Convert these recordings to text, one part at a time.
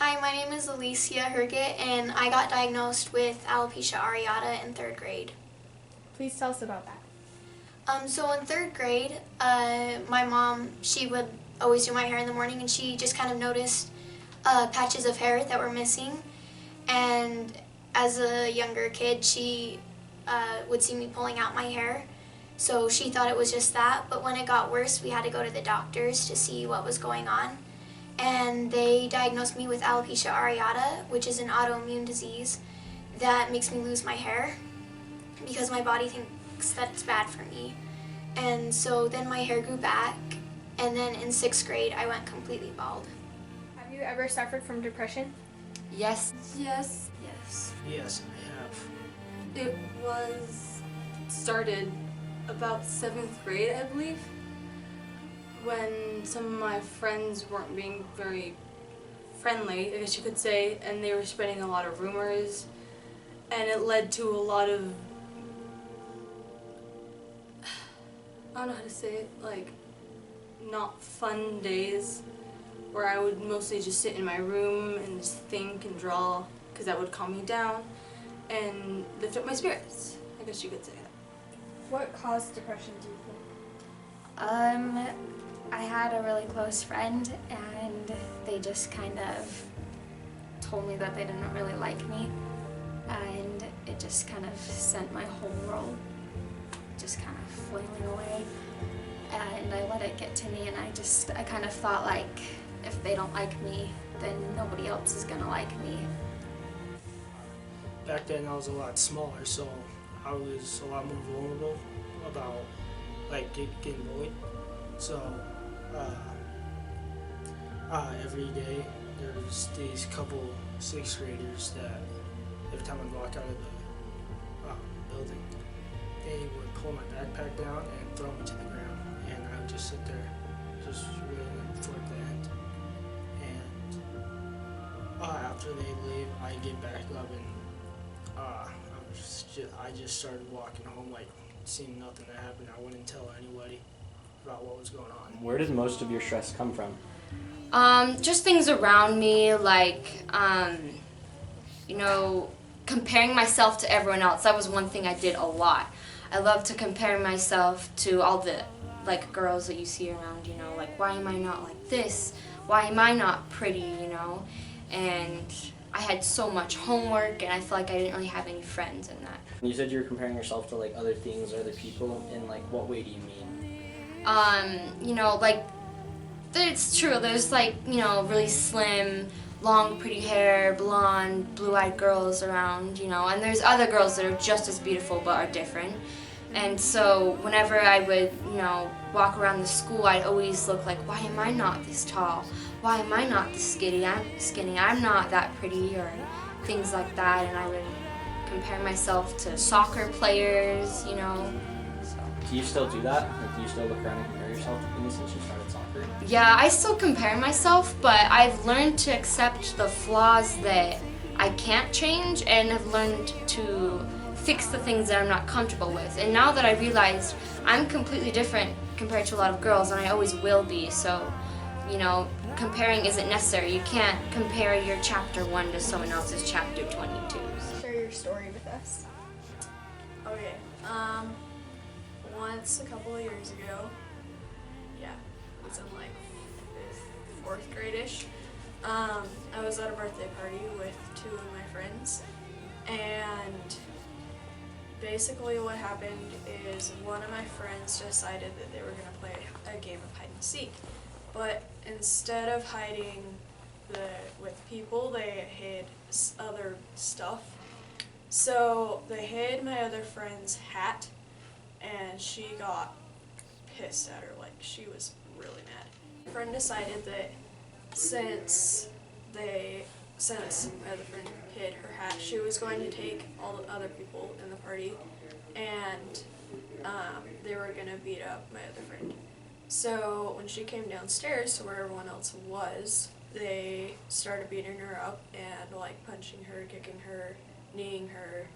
Hi, my name is Alicia Herget, and I got diagnosed with alopecia areata in third grade. Please tell us about that. So in third grade, my mom, she would always do my hair in the morning, and she just kind of noticed patches of hair that were missing. And as a younger kid, she would see me pulling out my hair. So she thought it was just that, but when it got worse, we had to go to the doctors to see what was going on. And they diagnosed me with alopecia areata, which is an autoimmune disease that makes me lose my hair because my body thinks that it's bad for me. And so then my hair grew back, and then in sixth grade, I went completely bald. Have you ever suffered from depression? Yes. Yes, Yes, I have. it was started about 7th grade, I believe, when some of my friends weren't being very friendly, I guess you could say, and they were spreading a lot of rumors, and it led to a lot of, I don't know how to say it, like, not fun days, where I would mostly just sit in my room and just think and draw, because that would calm me down and lift up my spirits, I guess you could say that. What caused depression, do you think? I had a really close friend, and they just kind of told me that they didn't really like me, and it just kind of sent my whole world just kind of flailing away. And I let it get to me, and I kind of thought, like, if they don't like me, then nobody else is gonna like me. Back then I was a lot smaller, so I was a lot more vulnerable about getting bullied. So every day there's these couple sixth graders that every time I'd walk out of the building, they would pull my backpack down and throw me to the ground, and I would just sit there, just waiting for it to end. And after they leave, I get back up and I just started walking home like seeing nothing that happened. I wouldn't tell anybody about what was going on. Where did most of your stress come from? Just things around me, like, comparing myself to everyone else. That was one thing I did a lot. I love to compare myself to all the, like, girls that you see around, like, why am I not like this? Why am I not pretty, And I had so much homework, and I feel like I didn't really have any friends in that. You said you were comparing yourself to like other things or other people. In like what way do you mean? Like, it's true. There's like, really slim, long, pretty hair, blonde, blue-eyed girls around, and there's other girls that are just as beautiful but are different. And so whenever I would, walk around the school, I'd always look like, why am I not this tall? Why am I not this skinny? I'm not that pretty, or things like that. And I would compare myself to soccer players, So. Do you still do that? Like, do you still look around and compare yourself to things since you started soccer? Yeah, I still compare myself, but I've learned to accept the flaws that I can't change, and have learned to fix the things that I'm not comfortable with. And now that I realized I'm completely different compared to a lot of girls, and I always will be, so, comparing isn't necessary. You can't compare your chapter 1 to someone else's chapter 22. Share your story with us. Okay, once a couple of years ago, it was in like 4th grade-ish, I was at a birthday party with 2 of my friends, and basically what happened is one of my friends decided that they were going to play a game of hide and seek, but instead of hiding with people, they hid other stuff. So they hid my other friend's hat, and she got pissed at her, like she was really mad. My friend decided that since my other friend hid her hat, she was going to take all the other people in the party, and they were going to beat up my other friend. So when she came downstairs to where everyone else was, they started beating her up and like punching her, kicking her, kneeing her,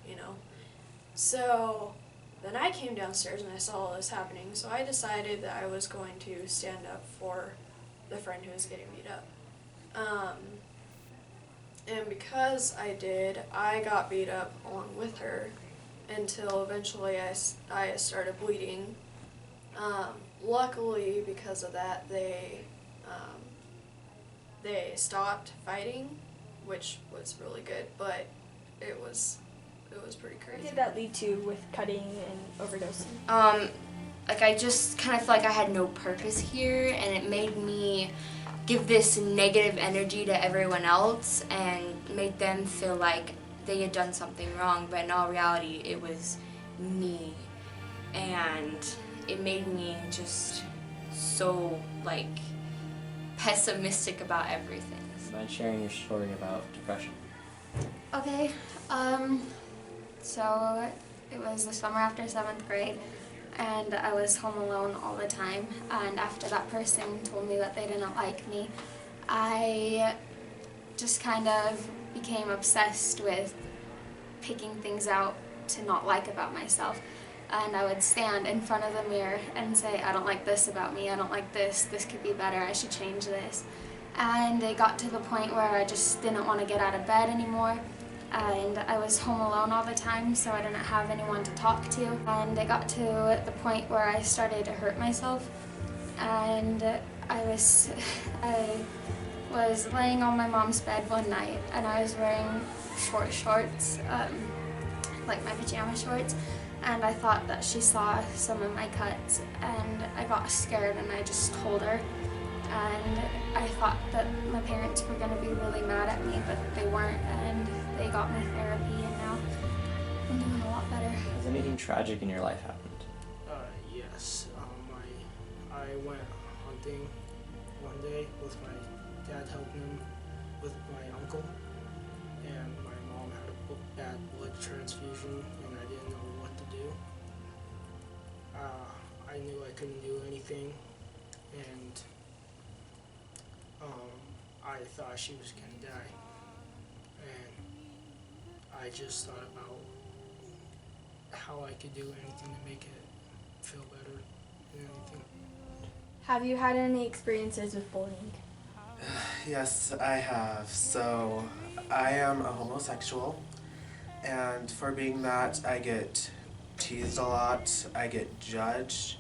So then I came downstairs and I saw all this happening, so I decided that I was going to stand up for the friend who was getting beat up. And because I did, I got beat up along with her until eventually I started bleeding. Luckily, because of that, they stopped fighting, which was really good, but it was pretty What crazy. did that lead to with cutting and overdosing? Like I just kind of felt like I had no purpose here, and it made me give this negative energy to everyone else and made them feel like they had done something wrong, but in all reality it was me. And it made me just so like pessimistic about everything. Mind sharing your story about depression? Okay, so it was the summer after 7th grade, and I was home alone all the time, and after that person told me that they didn't like me, I just kind of became obsessed with picking things out to not like about myself. And I would stand in front of the mirror and say, I don't like this about me, I don't like this could be better, I should change this. And it got to the point where I just didn't want to get out of bed anymore. And I was home alone all the time, so I didn't have anyone to talk to. And it got to the point where I started to hurt myself. And I was laying on my mom's bed one night, and I was wearing short shorts, like my pajama shorts. And I thought that she saw some of my cuts, and I got scared and I just told her. And I thought that my parents were going to be really mad at me, but they weren't, and they got me therapy, and now I'm doing a lot better. Has anything tragic in your life happened? Yes. I went hunting one day with my dad helping him with my uncle, and my mom had a bad blood transfusion, and I didn't know what to do. I knew I couldn't do anything, and I thought she was gonna die, and I just thought about how I could do anything to make it feel better than anything. Have you had any experiences with bullying? Yes, I have. So, I am a homosexual, and for being that, I get teased a lot, I get judged,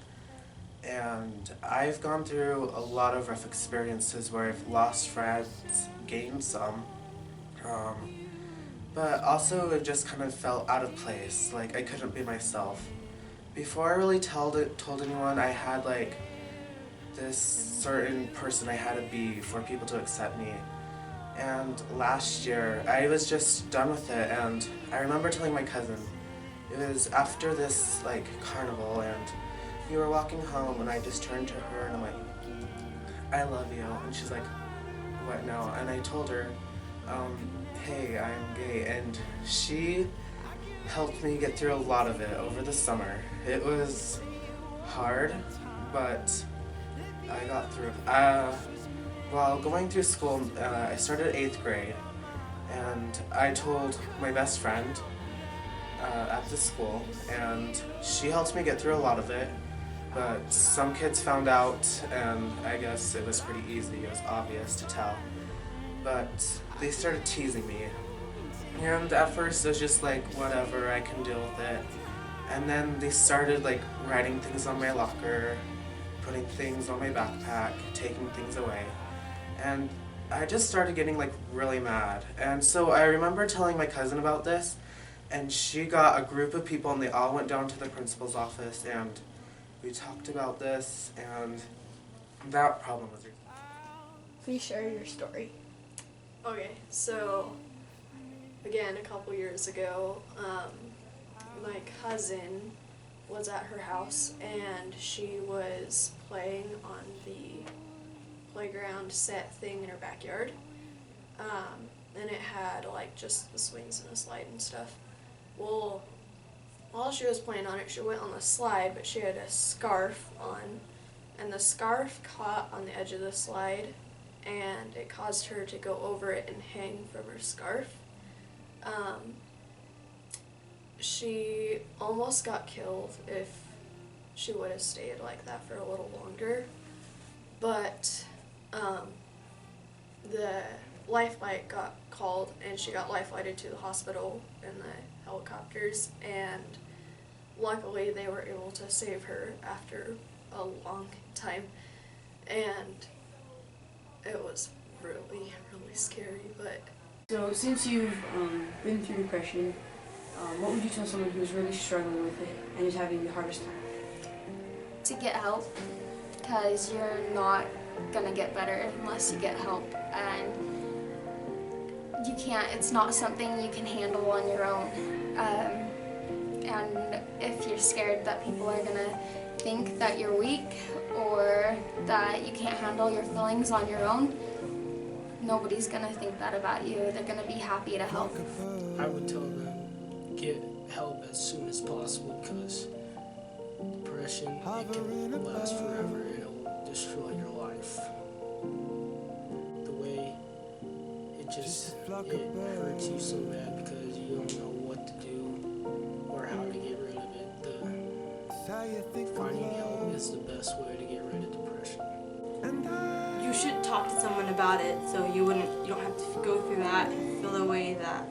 and I've gone through a lot of rough experiences where I've lost friends, gained some, but also it just kind of felt out of place, like I couldn't be myself. Before I really told anyone, I had like this certain person I had to be for people to accept me. And last year, I was just done with it, and I remember telling my cousin, it was after this like carnival, and we were walking home, and I just turned to her and I'm like, I love you. And she's like, what now? And I told her, hey, I'm gay. And she helped me get through a lot of it over the summer. It was hard, but I got through it. While going through school, I started 8th grade, and I told my best friend at the school, and she helped me get through a lot of it. But some kids found out, and I guess it was pretty easy, it was obvious to tell. But they started teasing me. And at first it was just like, whatever, I can deal with it. And then they started like writing things on my locker, putting things on my backpack, taking things away. And I just started getting like really mad. And so I remember telling my cousin about this, and she got a group of people and they all went down to the principal's office, and we talked about this, and that problem was resolved. Please share your story. Okay, so again, a couple years ago, my cousin was at her house and she was playing on the playground set thing in her backyard. And it had like just the swings and a slide and stuff. Well, while she was playing on it, she went on the slide, but she had a scarf on, and the scarf caught on the edge of the slide, and it caused her to go over it and hang from her scarf. She almost got killed if she would have stayed like that for a little longer, but the life flight got called and she got life flighted to the hospital in the helicopters, and luckily they were able to save her after a long time, and it was really scary. But So since you've been through depression, what would you tell someone who's really struggling with it and is having the hardest time? To get help, because you're not gonna get better unless you get help, and you can't, it's not something you can handle on your own. And if you're scared that people are gonna think that you're weak or that you can't handle your feelings on your own, nobody's gonna think that about you. They're gonna be happy to help. I would tell them get help as soon as possible, because depression, it can last forever and it will destroy your life. The way it hurts you so bad because you don't know what to do or how to get rid of it. Finding help is the best way to get rid of depression. You should talk to someone about it so you don't have to go through that and feel the way that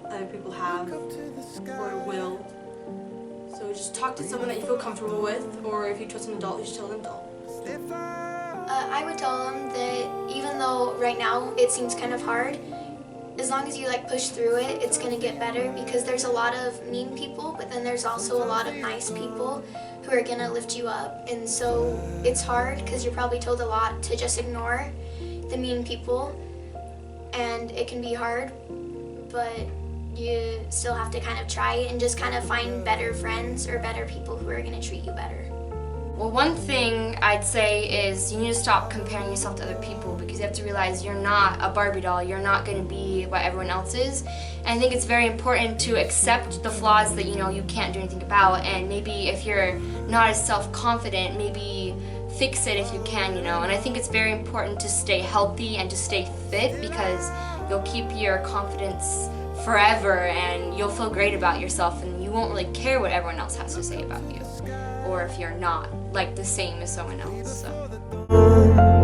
other people have or will. So just talk to someone that you feel comfortable with, or if you trust an adult, you should tell an adult. I would tell them that even though right now it seems kind of hard, as long as you push through it, it's gonna get better, because there's a lot of mean people, but then there's also a lot of nice people who are gonna lift you up. And so it's hard because you're probably told a lot to just ignore the mean people, and it can be hard, but you still have to kind of try and just kind of find better friends or better people who are gonna treat you better. Well, one thing I'd say is you need to stop comparing yourself to other people, because you have to realize you're not a Barbie doll. You're not going to be what everyone else is. And I think it's very important to accept the flaws that you can't do anything about. And maybe if you're not as self-confident, maybe fix it if you can, And I think it's very important to stay healthy and to stay fit, because you'll keep your confidence forever and you'll feel great about yourself, and you won't really care what everyone else has to say about you, or if you're not the same as someone else. So.